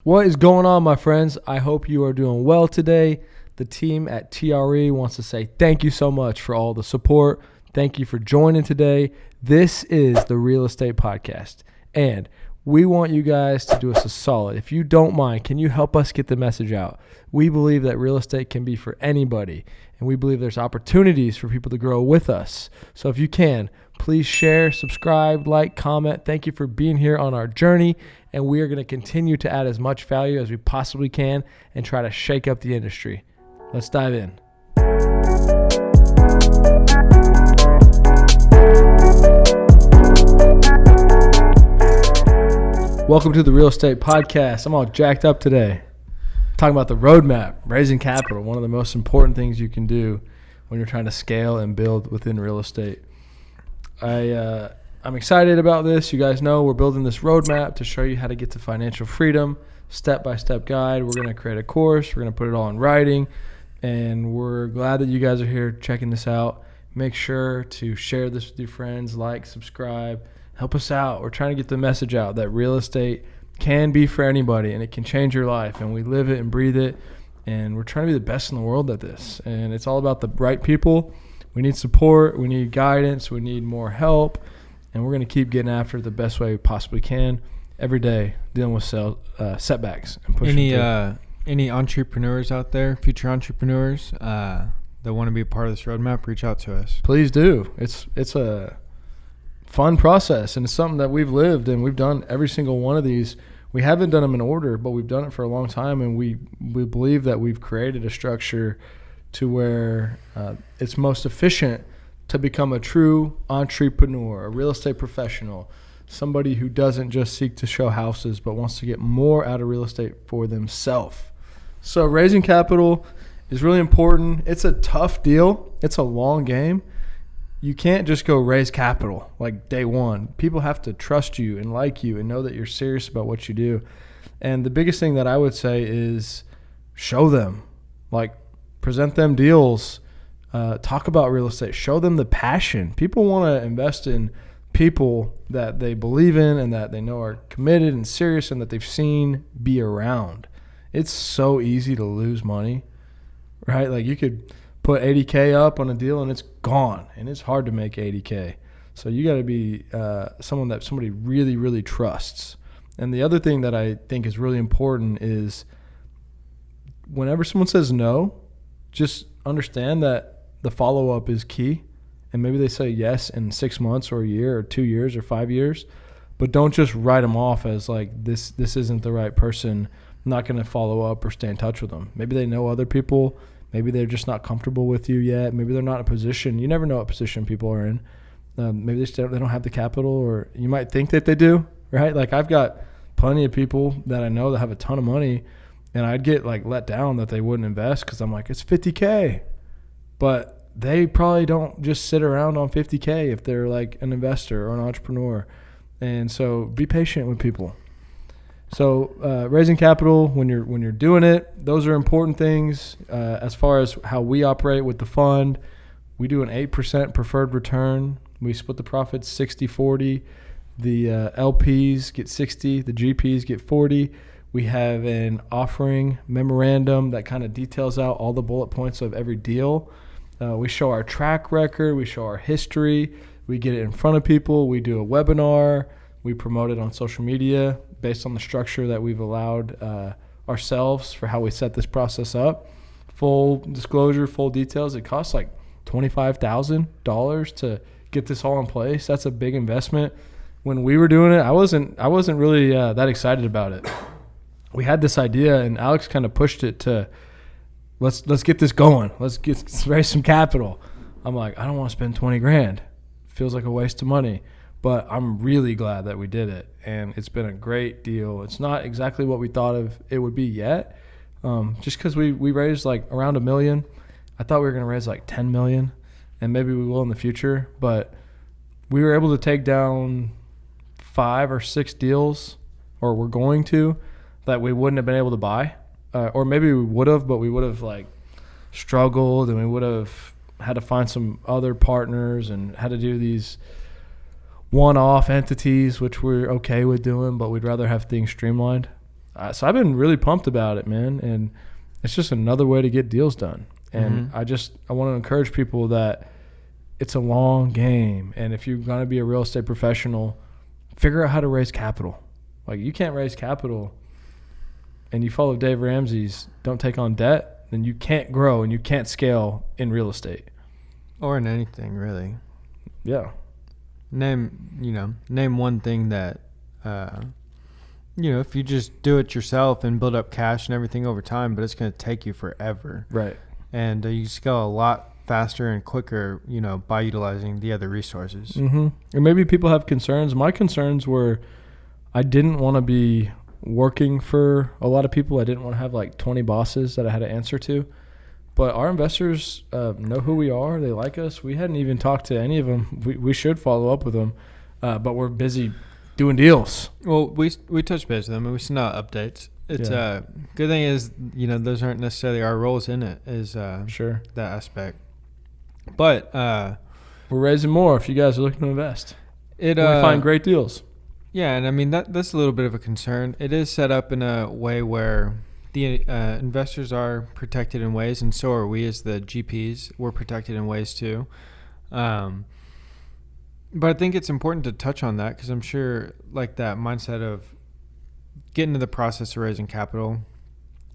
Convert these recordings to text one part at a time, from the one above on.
What is going on, my friends? I hope you are doing well today. The team at TRE wants to say thank you so much for all the support. Thank you for joining today. This is the Real Estate Podcast, and we want you guys to do us a solid. If you don't mind, can you help us get the message out? We believe that real estate can be for anybody, and we believe there's opportunities for people to grow with us. So if you can, please share, subscribe, like, comment. Thank you for being here on our journey, and we are going to continue to add as much value as we possibly can and try to shake up the industry. Let's dive in. Welcome to the Real Estate Podcast. I'm all jacked up today. Talking about the roadmap, raising capital, one of the most important things you can do when you're trying to scale and build within real estate. I'm excited about this. You guys know we're building this roadmap to show you how to get to financial freedom, step-by-step guide. We're going to create a course. We're going to put it all in writing, and we're glad that you guys are here checking this out. Make sure to share this with your friends, like, subscribe, help us out. We're trying to get the message out that real estate can be for anybody, and it can change your life, and we live it and breathe it, and we're trying to be the best in the world at this, and it's all about the right people. We need support, we need guidance, we need more help, and we're going to keep getting after it the best way we possibly can every day, dealing with setbacks and pushing through. Any entrepreneurs out there, future entrepreneurs that want to be a part of this roadmap, reach out to us. Please do. It's a fun process, and it's something that we've lived, and we've done every single one of these. We haven't done them in order, but we've done it for a long time, and we believe that we've created a structure to where it's most efficient to become a true entrepreneur, a real estate professional, somebody who doesn't just seek to show houses but wants to get more out of real estate for themselves. So raising capital is really important. It's a tough deal. It's a long game. You can't just go raise capital like day one. People have to trust you and like you and know that you're serious about what you do. And the biggest thing that I would say is show them, like present them deals, talk about real estate, show them the passion. People want to invest in people that they believe in and that they know are committed and serious and that they've seen be around. It's so easy to lose money, right? Like you could put $80K up on a deal and it's gone, and it's hard to make $80K. So you got to be someone that somebody really, really trusts. And the other thing that I think is really important is whenever someone says no, just understand that the follow-up is key. And maybe they say yes in 6 months or a year or 2 years or 5 years, but don't just write them off as like this isn't the right person. I'm not going to follow up or stay in touch with them. Maybe they know other people. Maybe they're just not comfortable with you yet. Maybe they're not in a position. You never know what position people are in. Maybe they don't have the capital, or you might think that they do, right? Like I've got plenty of people that I know that have a ton of money, and I'd get like let down that they wouldn't invest because I'm like, it's $50K. But they probably don't just sit around on $50K if they're like an investor or an entrepreneur. And so be patient with people. So raising capital when you're doing it, those are important things. As far as how we operate with the fund, we do an 8% preferred return. We split the profits 60-40. The LPs get 60, the GPs get 40. We have an offering memorandum that kind of details out all the bullet points of every deal. We show our track record. We show our history. We get it in front of people. We do a webinar. We promote it on social media based on the structure that we've allowed ourselves for how we set this process up. Full disclosure, full details. It costs like $25,000 to get this all in place. That's a big investment. When we were doing it, I wasn't really that excited about it. We had this idea, and Alex kind of pushed it to let's get this going. Let's raise some capital. I'm like, I don't want to spend $20,000. Feels like a waste of money. But I'm really glad that we did it, and it's been a great deal. It's not exactly what we thought of it would be yet, just because we raised like around $1 million. I thought we were going to raise like $10 million, and maybe we will in the future. But we were able to take down 5 or 6 deals, or we're going to, that we wouldn't have been able to buy, or maybe we would have, but we would have like struggled, and we would have had to find some other partners and had to do these one-off entities, which we're okay with doing, but we'd rather have things streamlined. So I've been really pumped about it, man. And it's just another way to get deals done. And I want to encourage people that it's a long game. And if you're going to be a real estate professional, figure out how to raise capital. Like, you can't raise capital and you follow Dave Ramsey's don't take on debt, then you can't grow and you can't scale in real estate. Or in anything, really. Yeah. Name one thing that, if you just do it yourself and build up cash and everything over time, but it's going to take you forever. Right. And you scale a lot faster and quicker, by utilizing the other resources. Mm-hmm. And maybe people have concerns. My concerns were I didn't want to be working for a lot of people. I didn't want to have like 20 bosses that I had to answer to. But our investors know who we are. They like us. We hadn't even talked to any of them. We should follow up with them, but we're busy doing deals. Well, we touch base with them and we send out updates. It's good thing is, those aren't necessarily our roles in it, is sure that aspect. But we're raising more if you guys are looking to invest. We find great deals. Yeah, and I mean that's a little bit of a concern. It is set up in a way where the investors are protected in ways, and so are we as the GPs. We're protected in ways too. But I think it's important to touch on that because I'm sure like that mindset of getting into the process of raising capital,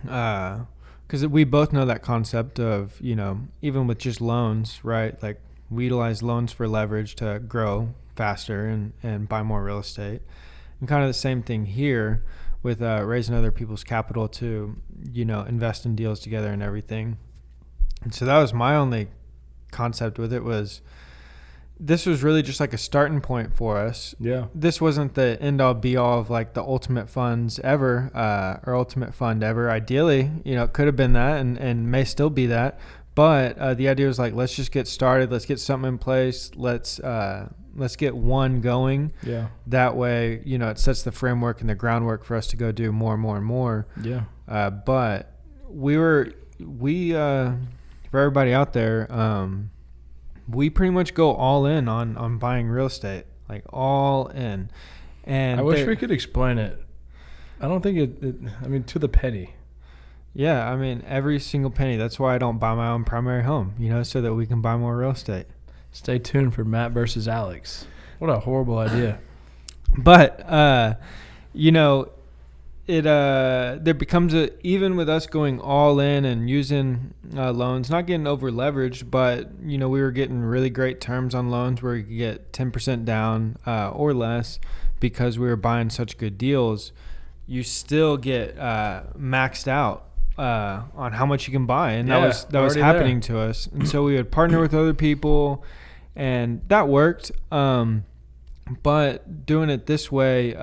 because we both know that concept of, even with just loans, right? Like we utilize loans for leverage to grow faster and buy more real estate. And kind of the same thing here with raising other people's capital to, invest in deals together and everything. And so that was my only concept with it, was this was really just like a starting point for us. Yeah. This wasn't the end all be all of like the ultimate funds ever, or ultimate fund ever. Ideally, it could have been that and may still be that. But the idea was like, let's just get started. Let's get something in place. Let's get one going. Yeah. That way, it sets the framework and the groundwork for us to go do more and more and more. Yeah. But for everybody out there, we pretty much go all in on buying real estate, like all in. And I wish we could explain it. I don't think to the penny. Yeah, I mean, every single penny. That's why I don't buy my own primary home, so that we can buy more real estate. Stay tuned for Matt versus Alex. What a horrible idea. But, there becomes even with us going all in and using loans, not getting over leveraged, but, we were getting really great terms on loans where we could get 10% down or less because we were buying such good deals. You still get maxed out on how much you can buy, and that was happening to us. And so we would partner with other people, and that worked. But doing it this way,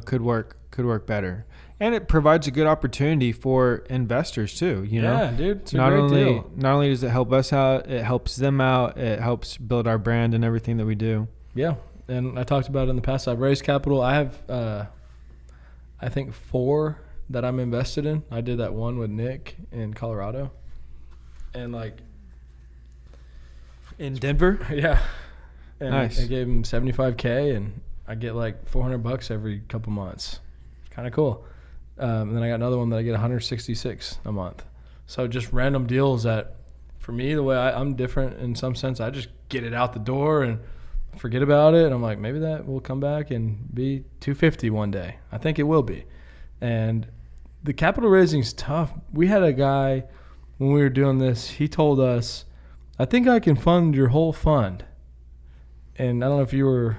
could work better, and it provides a good opportunity for investors too. Yeah, dude, it's a great deal. Not only does it help us out, it helps them out. It helps build our brand and everything that we do. Yeah, and I talked about it in the past. I've raised capital. I have, I think 4 that I'm invested in. I did that one with Nick in Colorado, and like in Denver. Yeah, and nice. I gave him $75K, and I get like $400 every couple months. It's kind of cool. And then I got another one that I get $166 a month. So just random deals that, for me, the way I'm different in some sense. I just get it out the door and forget about it. And I'm like, maybe that will come back and be $250 one day. I think it will be. And the capital raising is tough. We had a guy when we were doing this, he told us, I think I can fund your whole fund. And I don't know if you were,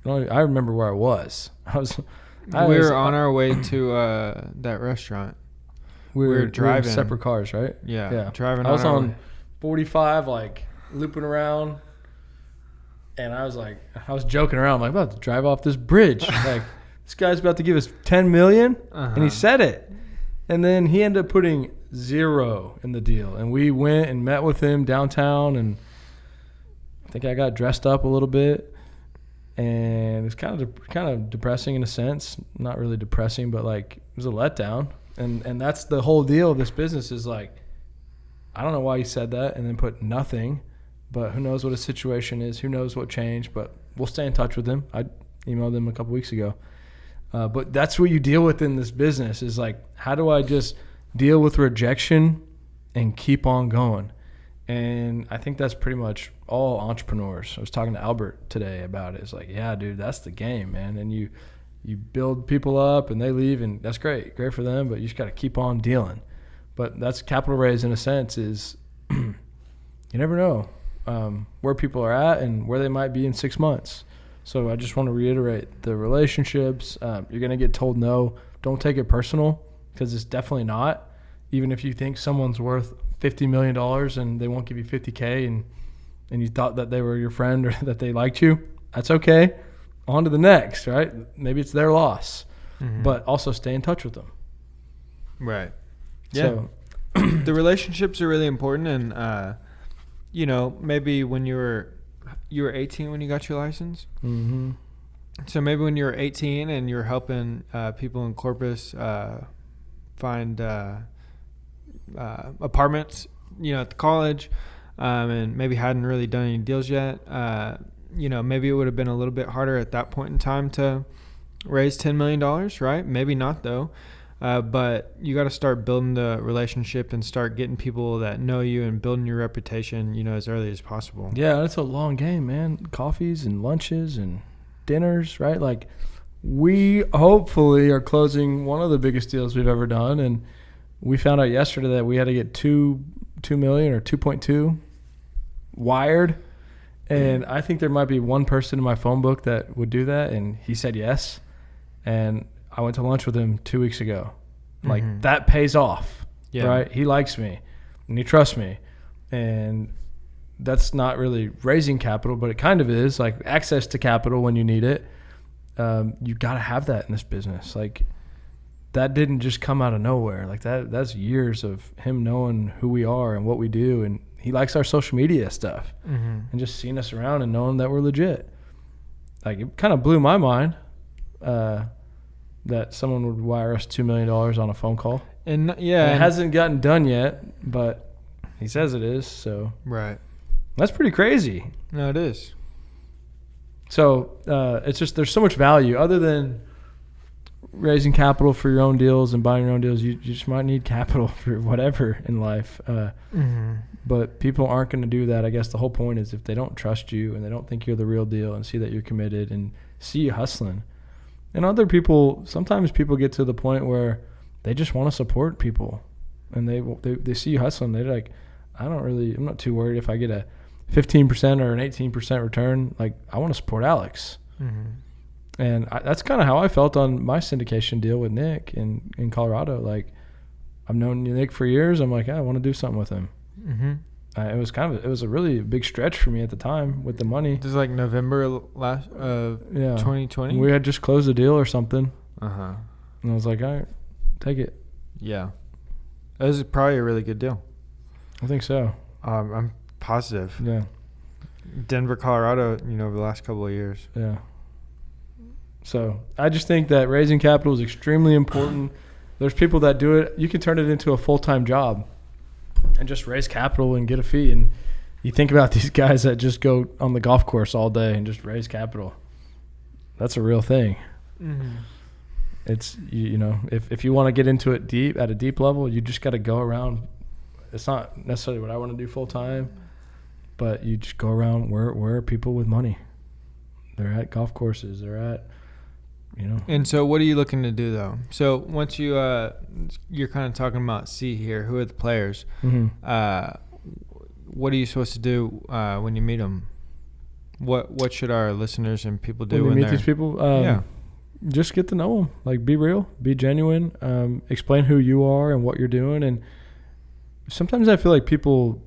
I remember where I was. We were on our way to that restaurant. We were driving. Separate cars, right? Yeah. Driving. I was on 45, like looping around. And I was joking around. I'm like, about to drive off this bridge. Like, this guy's about to give us $10 million. And he said it. And then he ended up putting 0 in the deal. And we went and met with him downtown. And I think I got dressed up a little bit. And it's kind of depressing in a sense. Not really depressing, but like it was a letdown. And that's the whole deal of this business is like, I don't know why he said that and then put nothing. But who knows what his situation is? Who knows what changed? But we'll stay in touch with him. I emailed him a couple weeks ago. But that's what you deal with in this business is like, how do I just deal with rejection and keep on going? And I think that's pretty much all entrepreneurs. I was talking to Albert today about it. It's like, yeah, dude, that's the game, man. And you build people up and they leave, and that's great for them, but you just got to keep on dealing. But that's capital raise in a sense is you never know where people are at and where they might be in 6 months. So I just want to reiterate the relationships. You're going to get told no. Don't take it personal because it's definitely not. Even if you think someone's worth $50 million and they won't give you $50K and you thought that they were your friend or that they liked you, that's okay. On to the next, right? Maybe it's their loss. Mm-hmm. But also stay in touch with them. Right. Yeah. So the relationships are really important. And, maybe when you were 18 when you got your license. Mm-hmm. So maybe when you were 18 and you were helping people in Corpus find apartments, at the college, and maybe hadn't really done any deals yet, maybe it would have been a little bit harder at that point in time to raise $10 million, right? Maybe not though. But you got to start building the relationship and start getting people that know you and building your reputation, as early as possible. Yeah, it's a long game, man. Coffees and lunches and dinners, right? Like we hopefully are closing one of the biggest deals we've ever done. And we found out yesterday that we had to get 2 million or 2.2 wired. And I think there might be one person in my phone book that would do that. And he said yes. And I went to lunch with him 2 weeks ago. Like that pays off, right? He likes me and he trusts me. And that's not really raising capital, but it kind of is like access to capital when you need it. You got to have that in this business. Like that didn't just come out of nowhere. Like that's years of him knowing who we are and what we do. And he likes our social media stuff and just seeing us around and knowing that we're legit. Like it kind of blew my mind that someone would wire us $2 million on a phone call. And it hasn't gotten done yet, but he says it is. So right. That's pretty crazy. No, it is. So it's just there's so much value other than raising capital for your own deals and buying your own deals. You just might need capital for whatever in life. But people aren't going to do that. I guess the whole point is if they don't trust you and they don't think you're the real deal and see that you're committed and see you hustling. And other people, sometimes people get to the point where they just want to support people and they see you hustling. They're like, I'm not too worried if I get a 15% or an 18% return. Like I want to support Alex. And that's kind of how I felt on my syndication deal with Nick in Colorado. Like I've known Nick for years. I'm like, I want to do something with him. It was a really big stretch for me at the time with the money. This is like November last 2020. We had just closed a deal or something. And I was like, all right, take it. Yeah, this is probably a really good deal. I think so. I'm positive. Yeah. Denver, Colorado. Over the last couple of years. Yeah. So I just think that raising capital is extremely important. There's people that do it. You can turn it into a full-time job and just raise capital and get a fee. And you think about these guys that just go on the golf course all day and just raise capital. That's a real thing. It's, if you want to get into it at a deep level, you just got to go around. It's not necessarily what I want to do full-time, but you just go around where are people with money. They're at golf courses. They're at, And so what are you looking to do, though? So once you're kind of talking about C here, who are the players? What are you supposed to do when you meet them? What should our listeners and people do when we meet these people? Just get to know them. Like, be real, be genuine, explain who you are and what you're doing. And sometimes I feel like people,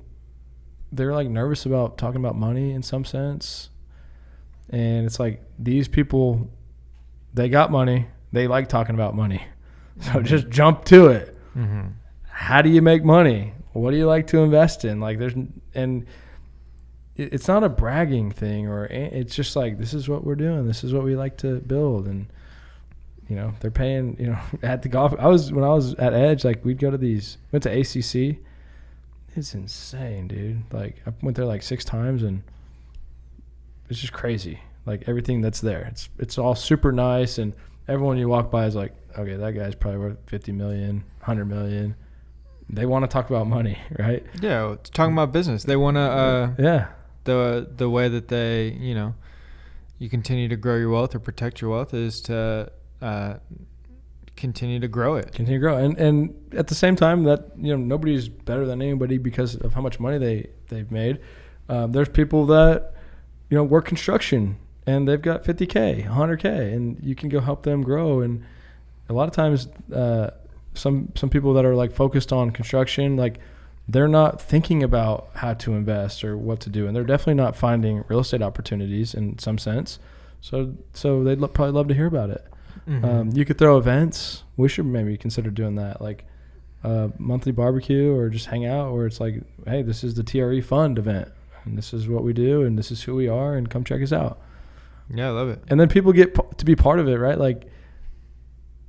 they're like nervous about talking about money in some sense. And it's like these people, they got money. They like talking about money. So just jump to it. How do you make money? What do you like to invest in? Like it's not a bragging thing, or it's just like, this is what we're doing. This is what we like to build. And, they're paying, at the golf. When I was at Edge, like we'd go to went to ACC. It's insane, dude. Like I went there like 6 times and it's just crazy. Like everything that's there. It's all super nice and everyone you walk by is like, okay, that guy's probably worth 50 million, 100 million. They want to talk about money, right? Yeah, it's talking about business. They want to the way that they, you continue to grow your wealth or protect your wealth is to continue to grow it. Continue to grow. And at the same time that, nobody's better than anybody because of how much money they've made. There's people that, work construction and they've got 50K, 100K, and you can go help them grow. And a lot of times, some people that are like focused on construction, like they're not thinking about how to invest or what to do. And they're definitely not finding real estate opportunities in some sense. So they'd probably love to hear about it. Mm-hmm. You could throw events. We should maybe consider doing that, like a monthly barbecue or just hang out, where it's like, hey, this is the TRE fund event and this is what we do and this is who we are and come check us out. Yeah, I love it. And then people get to be part of it, right? Like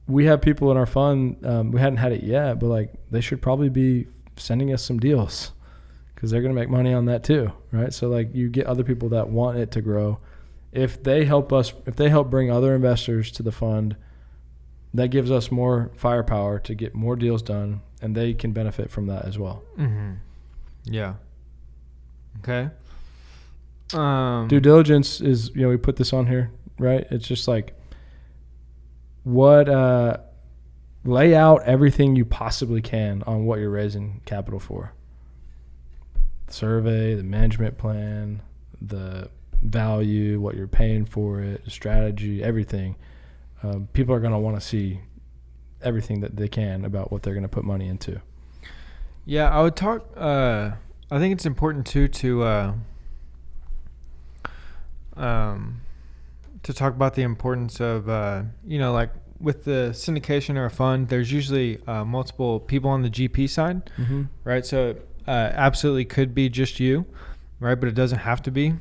we have people in our fund. We hadn't had it yet, but like they should probably be sending us some deals because they're going to make money on that too, right? So like you get other people that want it to grow. If they help bring other investors to the fund, that gives us more firepower to get more deals done, and they can benefit from that as well. Mm-hmm. Yeah. Okay. Due diligence is, we put this on here, right? It's just like lay out everything you possibly can on what you're raising capital for. The survey, the management plan, the value, what you're paying for it, strategy, everything. People are going to want to see everything that they can about what they're going to put money into. Yeah, I would talk. I think it's important too to talk about the importance of like with the syndication or a fund. There's usually multiple people on the GP side, mm-hmm. right? So absolutely could be just you, right? But it doesn't have to be.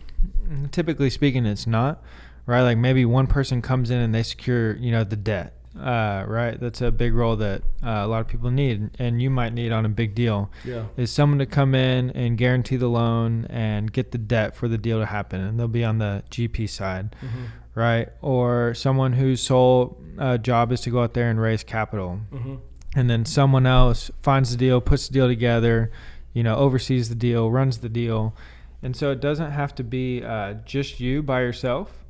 Typically speaking, it's not, right? Like maybe one person comes in and they secure, the debt, right? That's a big role that a lot of people need, and you might need on a big deal. Yeah, is someone to come in and guarantee the loan and get the debt for the deal to happen, and they'll be on the GP side, mm-hmm. right? Or someone whose sole job is to go out there and raise capital, mm-hmm. and then someone else finds the deal, puts the deal together, oversees the deal, runs the deal. And so it doesn't have to be just you by yourself.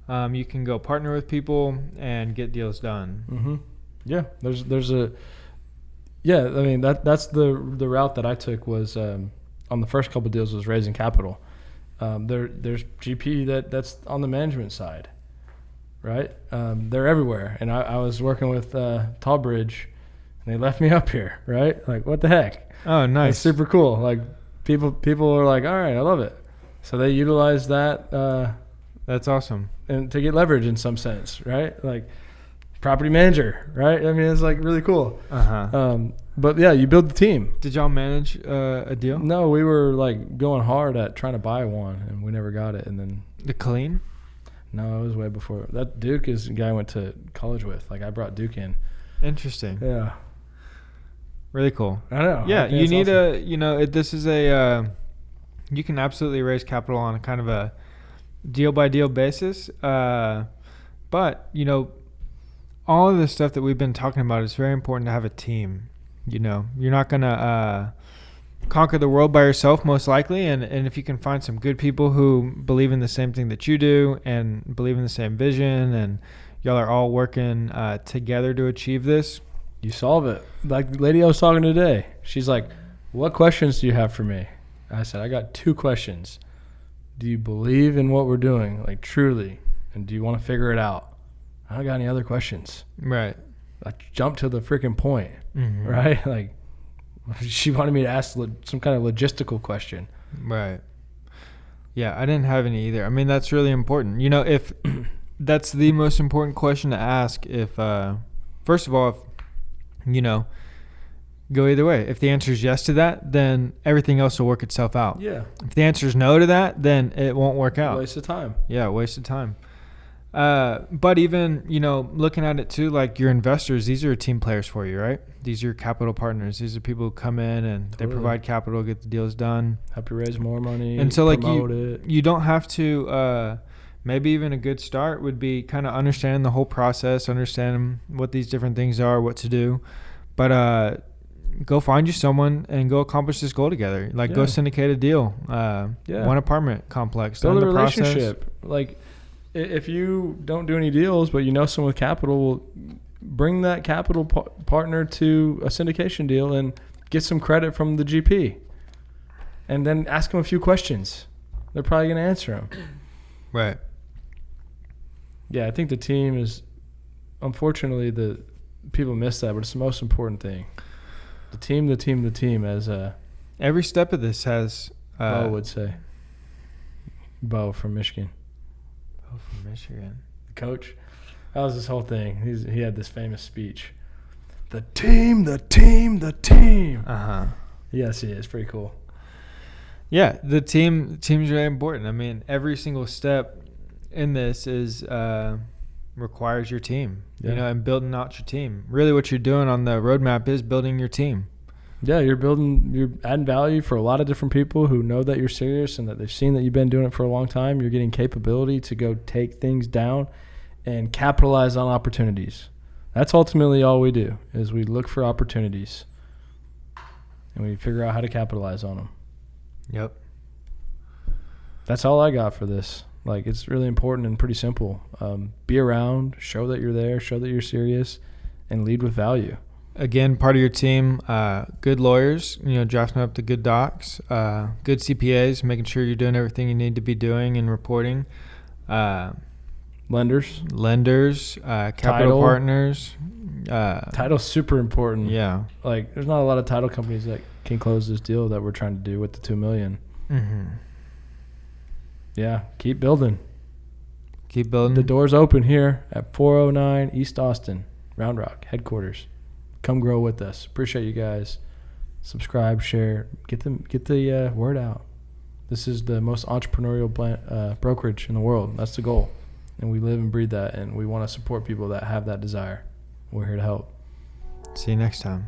You can go partner with people and get deals done. Mm-hmm. Yeah, I mean that's the route that I took was on the first couple of deals was raising capital. There's GP that's on the management side, right? They're everywhere, and I was working with Tallbridge, and they left me up here, right? Like what the heck? Oh, nice, it's super cool. Like. People are like, all right, I love it. So they utilize that. That's awesome. And to get leverage in some sense, right? Like property manager, right? I mean, it's like really cool. Uh-huh. But yeah, you build the team. Did y'all manage a deal? No, we were like going hard at trying to buy one, and we never got it. And then the Colleen? No, it was way before. That Duke is the guy I went to college with. Like I brought Duke in. Interesting. Yeah. Really cool. I know. Yeah, you need awesome. This is you can absolutely raise capital on a kind of a deal by deal basis. But, all of the stuff that we've been talking about is very important to have a team. You're not going to conquer the world by yourself, most likely. And if you can find some good people who believe in the same thing that you do and believe in the same vision, and y'all are all working together to achieve this, you solve it. Like the lady I was talking to today, she's like, what questions do you have for me? I said, I got 2 questions. Do you believe in what we're doing, like truly? And do you want to figure it out? I don't got any other questions. Right. I jumped to the freaking point, mm-hmm. right? Like she wanted me to ask some kind of logistical question. Right. Yeah, I didn't have any either. I mean, that's really important. If that's the most important question to ask, if first of all, go either way. If the answer is yes to that, then everything else will work itself out. Yeah. If the answer is no to that, then it won't work out. Waste of time. Yeah, waste of time. But even, looking at it too, like your investors, these are team players for you, right? These are your capital partners. These are people who come in and They provide capital, get the deals done. Help you raise more money, and so like you don't have to maybe even a good start would be kind of understanding the whole process, understanding what these different things are, what to do. But go find you someone and go accomplish this goal together. Like go syndicate a deal. One apartment complex. Build a relationship. Like if you don't do any deals, but you know someone with capital, bring that capital partner to a syndication deal and get some credit from the GP. And then ask them a few questions. They're probably going to answer them. Right. Yeah, I think the team is, unfortunately, the people miss that, but it's the most important thing. The team, as every step of this has... Bo would say. Bo from Michigan. Bo from Michigan. The coach. That was his whole thing. He had this famous speech. The team. Uh-huh. Yes, he is. Pretty cool. Yeah, the team's really important. I mean, every single step in this is requires your team, and building out your team. Really what you're doing on the roadmap is building your team. Yeah, you're adding value for a lot of different people who know that you're serious and that they've seen that you've been doing it for a long time. You're getting capability to go take things down and capitalize on opportunities. That's ultimately all we do, is we look for opportunities and we figure out how to capitalize on them. Yep. That's all I got for this. Like, it's really important and pretty simple. Be around, show that you're there, show that you're serious, and lead with value. Again, part of your team, good lawyers, drafting up the good docs, good CPAs, making sure you're doing everything you need to be doing and reporting. Lenders, capital partners. Title's super important. Yeah. Like, there's not a lot of title companies that can close this deal that we're trying to do with the $2 million. Mm-hmm. Yeah, keep building. Keep building. The door's open here at 409 East Austin, Round Rock headquarters. Come grow with us. Appreciate you guys. Subscribe, share, get the word out. This is the most entrepreneurial brokerage in the world. That's the goal, and we live and breathe that, and we want to support people that have that desire. We're here to help. See you next time.